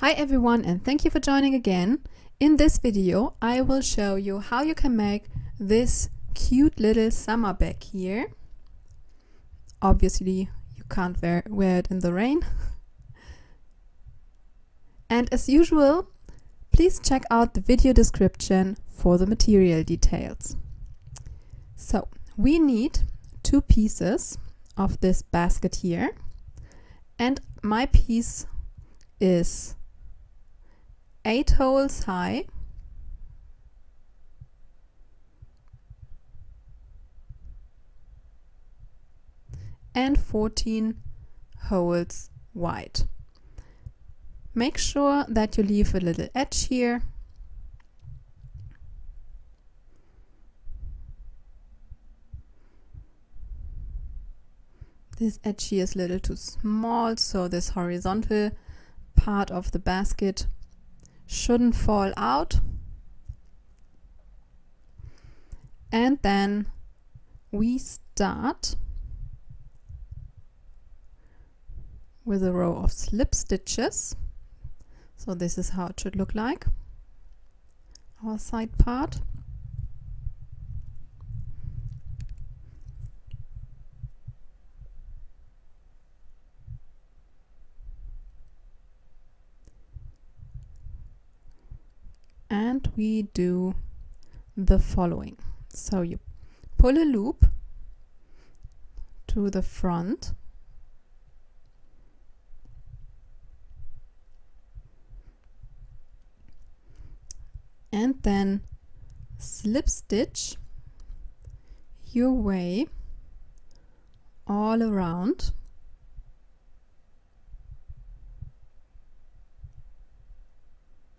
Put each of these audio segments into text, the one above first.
Hi everyone, and thank you for joining again. In this video I will show you how you can make this cute little summer bag here. Obviously you can't wear it in the rain. And as usual, please check out the video description for the material details. So we need 2 pieces of this basket here, and my piece is 8 holes high and 14 holes wide. Make sure that you leave a little edge here. This edge here is a little too small, so this horizontal part of the basket shouldn't fall out. And then we start with a row of slip stitches. So this is how it should look like, our side part. And we do the following. So you pull a loop to the front, and then slip stitch your way all around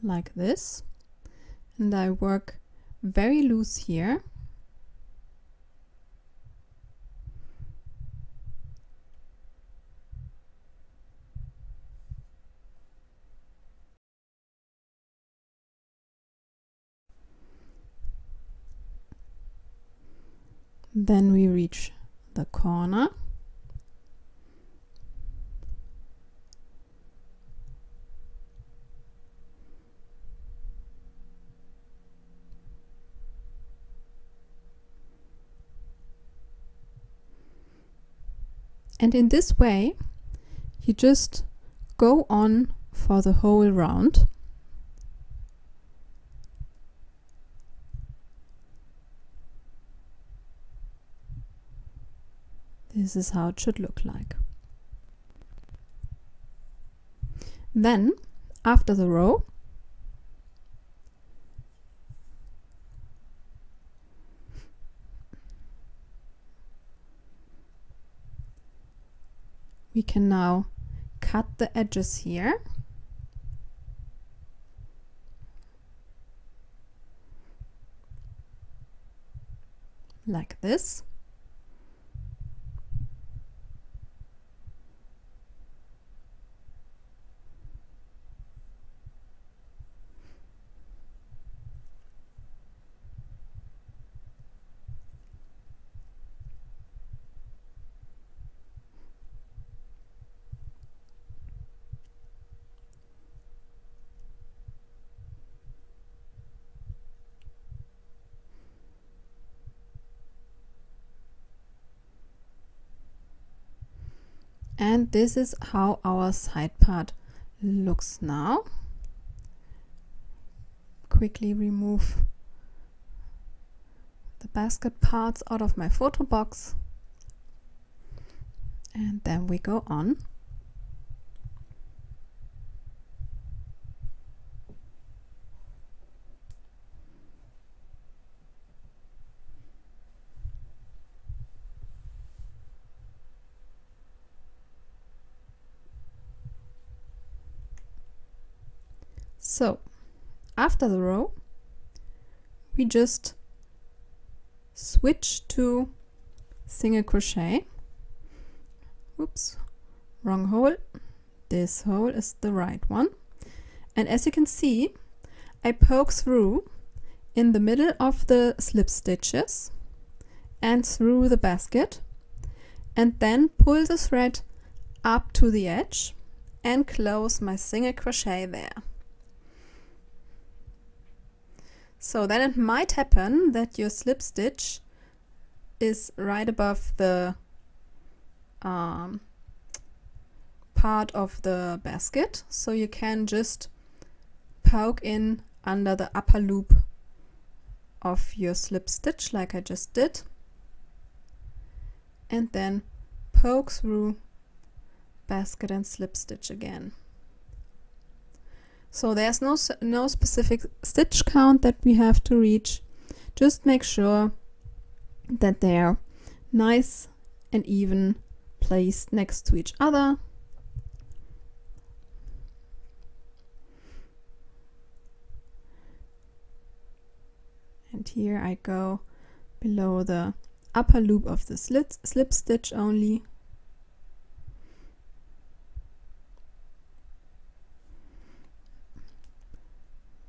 like this. And I work very loose here. Then we reach the corner. And in this way, you just go on for the whole round. This is how it should look like. Then, after the row, we can now cut the edges here. Like this. And this is how our side part looks now. Quickly remove the basket parts out of my photo box. And then we go on. So after the row, we just switch to single crochet. Oops, wrong hole. This hole is the right one. And as you can see, I poke through in the middle of the slip stitches and through the basket, and then pull the thread up to the edge and close my single crochet there. So then it might happen that your slip stitch is right above the part of the basket, so you can just poke in under the upper loop of your slip stitch like I just did, and then poke through basket and slip stitch again. So there's no specific stitch count that we have to reach. Just make sure that they're nice and even placed next to each other. And here I go below the upper loop of the slip stitch only.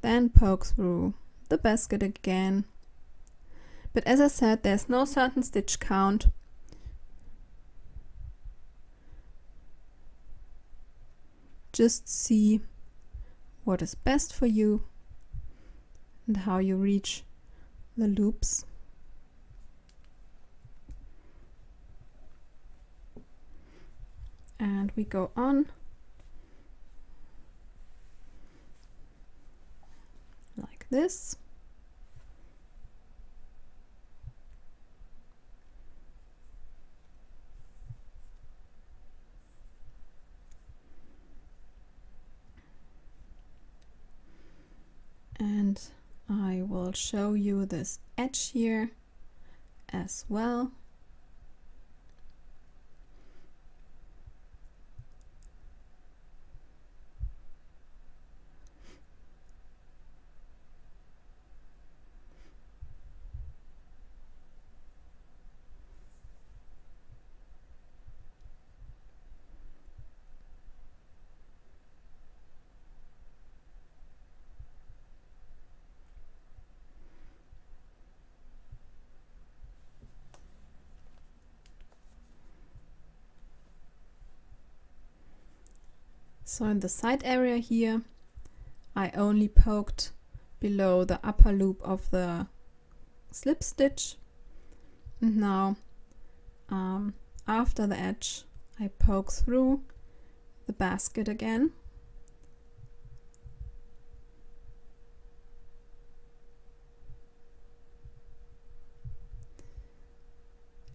Then poke through the basket again. But as I said, there's no certain stitch count. Just see what is best for you and how you reach the loops. And we go on like this. And I will show you this edge here as well. So in the side area here, I only poked below the upper loop of the slip stitch. And now after the edge, I poke through the basket again.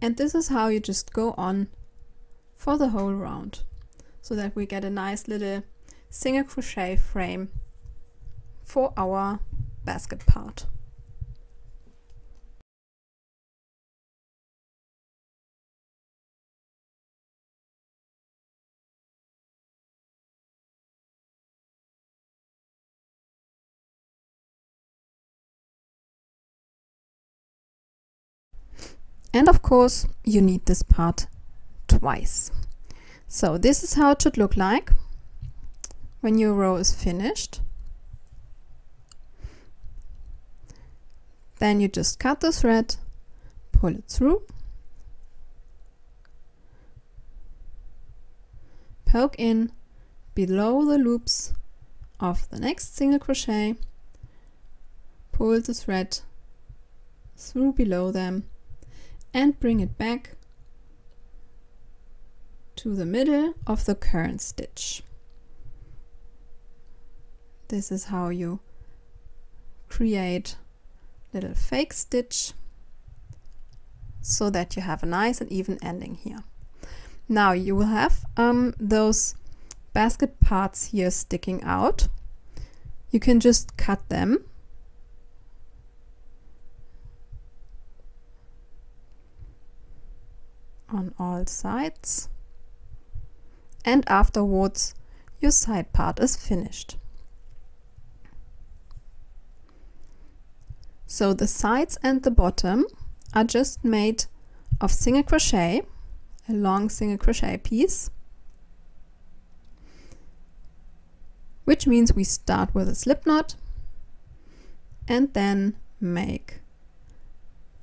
And this is how you just go on for the whole round, so that we get a nice little single crochet frame for our basket part. And of course, you need this part twice. So this is how it should look like when your row is finished. Then you just cut the thread, pull it through, poke in below the loops of the next single crochet, pull the thread through below them, and bring it back to the middle of the current stitch. This is how you create little fake stitch so that you have a nice and even ending here. Now you will have those basket parts here sticking out. You can just cut them. On all sides, and afterwards your side part is finished. So the sides and the bottom are just made of single crochet, a long single crochet piece, which means we start with a slip knot and then make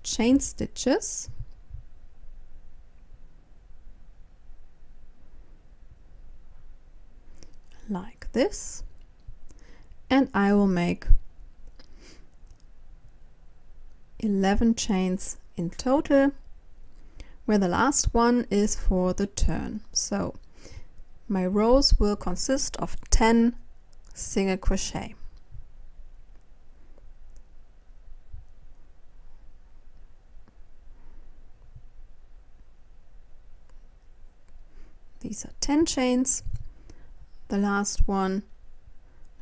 chain stitches. like this, and I will make 11 chains in total, where the last one is for the turn. So my rows will consist of 10 single crochet. These are 10 chains, the last one,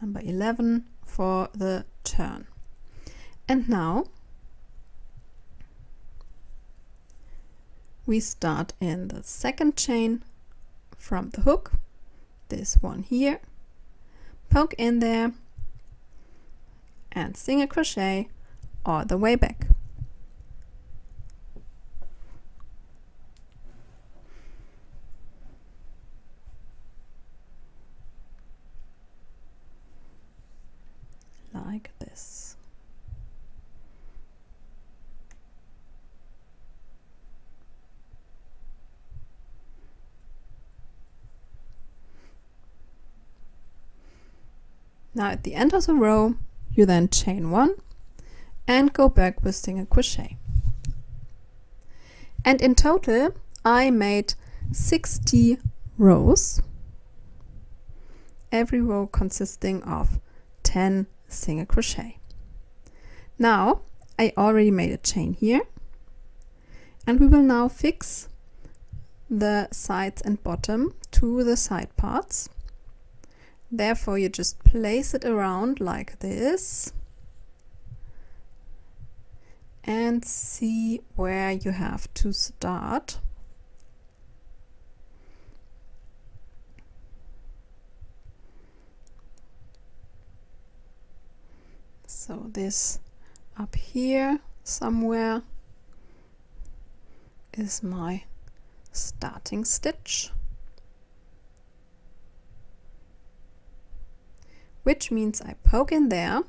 number 11, for the turn. And now we start in the second chain from the hook, this one here, poke in there and single crochet all the way back. Like this. Now at the end of the row, you then chain 1 and go back with single crochet. And in total, I made 60 rows, every row consisting of 10 single crochet. Now I already made a chain here, and we will now fix the sides and bottom to the side parts. Therefore you just place it around like this and see where you have to start. So this up here somewhere is my starting stitch, which means I poke in there,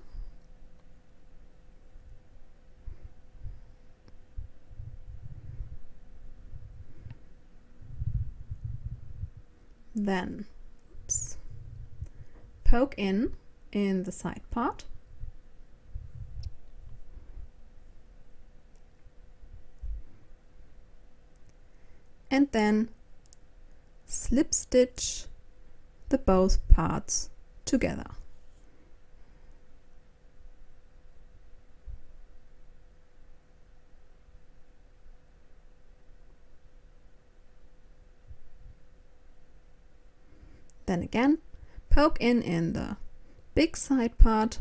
then poke in the side part, and then slip stitch the both parts together. Then again, poke in the big side part,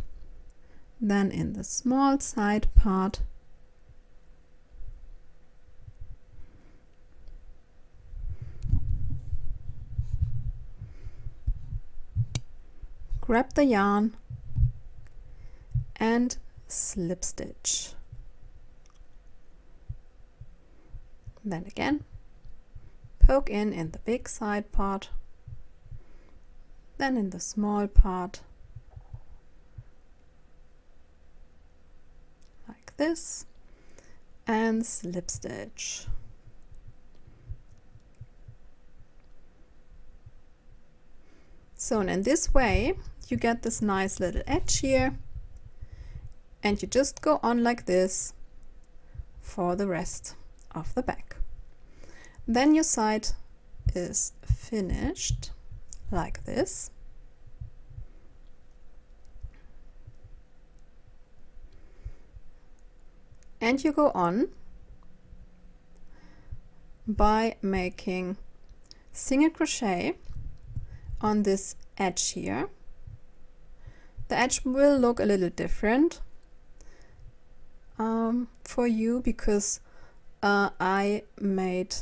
then in the small side part, grab the yarn and slip stitch. Then again, poke in the big side part, then in the small part, like this, and slip stitch. So in this way you get this nice little edge here, and you just go on like this for the rest of the back. Then your side is finished like this. And you go on by making single crochet on this edge here. The edge will look a little different for you because I made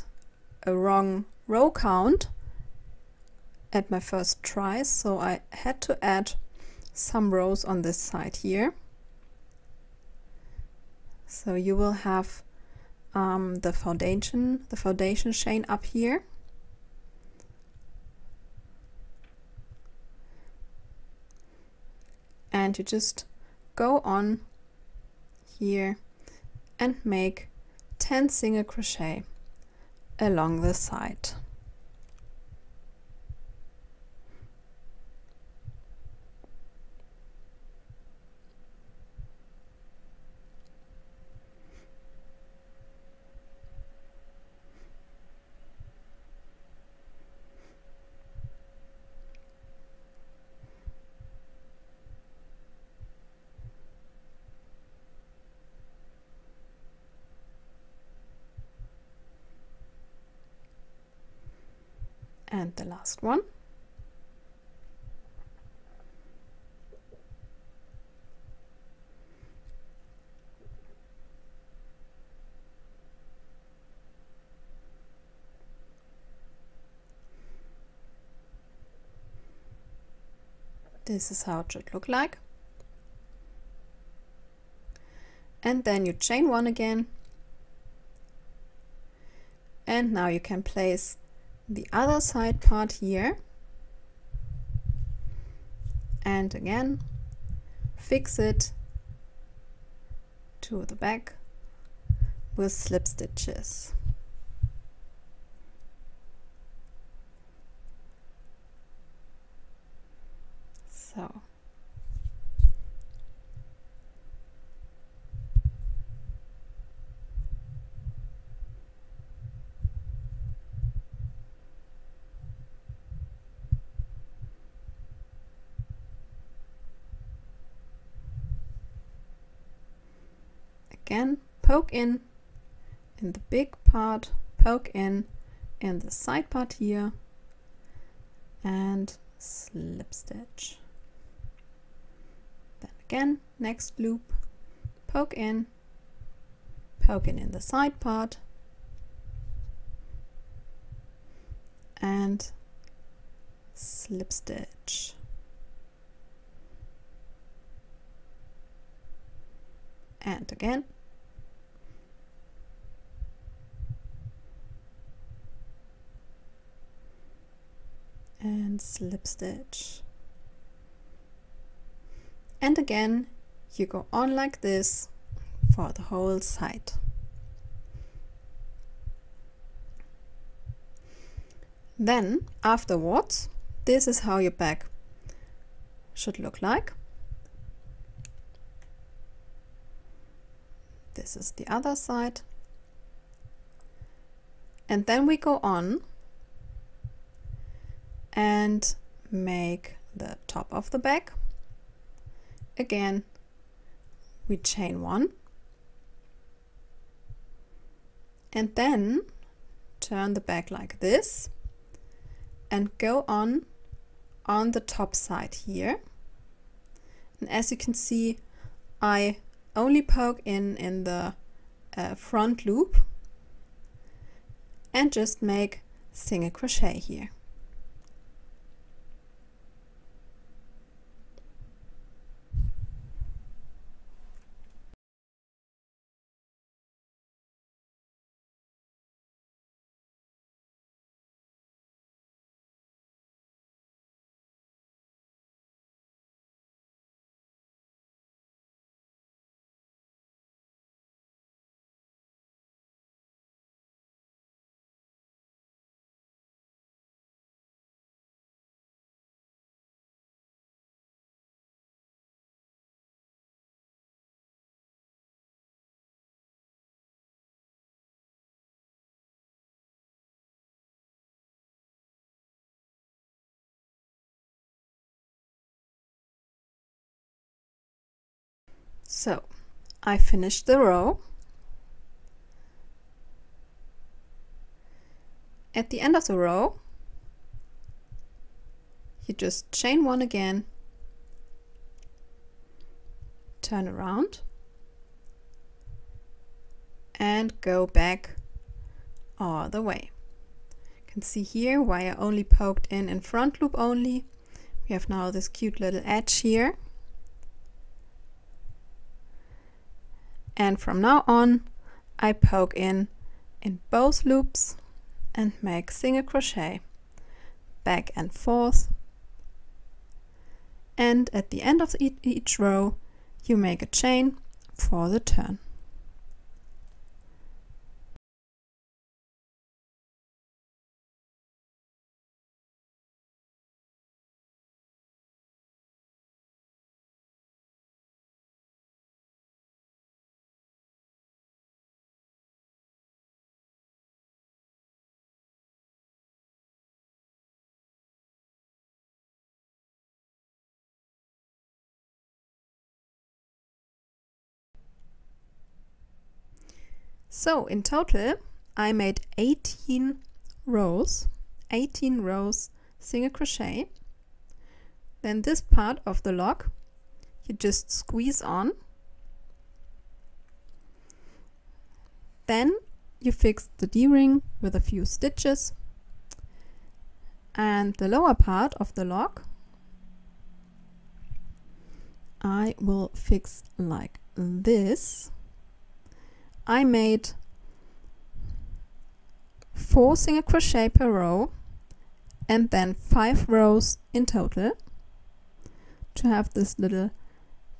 a wrong row count at my first try, so I had to add some rows on this side here. So you will have the foundation chain up here, and you just go on here and make 10 single crochet along the side. And the last one. This is how it should look like. And then you chain one again. And now you can place the other side part here. And again, fix it to the back with slip stitches. So. Again, poke in the big part, poke in the side part here, and slip stitch. Then again, next loop, poke in the side part, and slip stitch. And again. And slip stitch. And again, you go on like this for the whole side. Then afterwards, this is how your bag should look like. This is the other side. And then we go on and make the top of the bag. Again, we chain one and then turn the bag like this and go on the top side here. And as you can see, I only poke in the front loop and just make single crochet here. So I finished the row. At the end of the row, you just chain one again, turn around, and go back all the way. You can see here why I only poked in front loop only. We have now this cute little edge here. And from now on, I poke in both loops and make single crochet back and forth. And at the end of each row, you make a chain for the turn. So in total, I made 18 rows 18 rows single crochet. Then this part of the lock you just squeeze on. Then you fix the D-ring with a few stitches, and the lower part of the lock I will fix like this. I made 4 single crochet per row and then 5 rows in total to have this little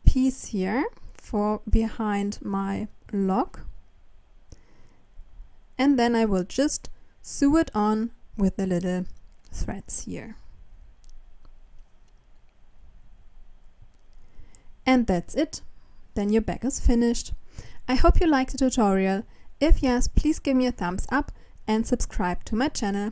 piece here for behind my lock. And then I will just sew it on with the little threads here. And that's it. Then your bag is finished. I hope you liked the tutorial. If yes, please give me a thumbs up and subscribe to my channel.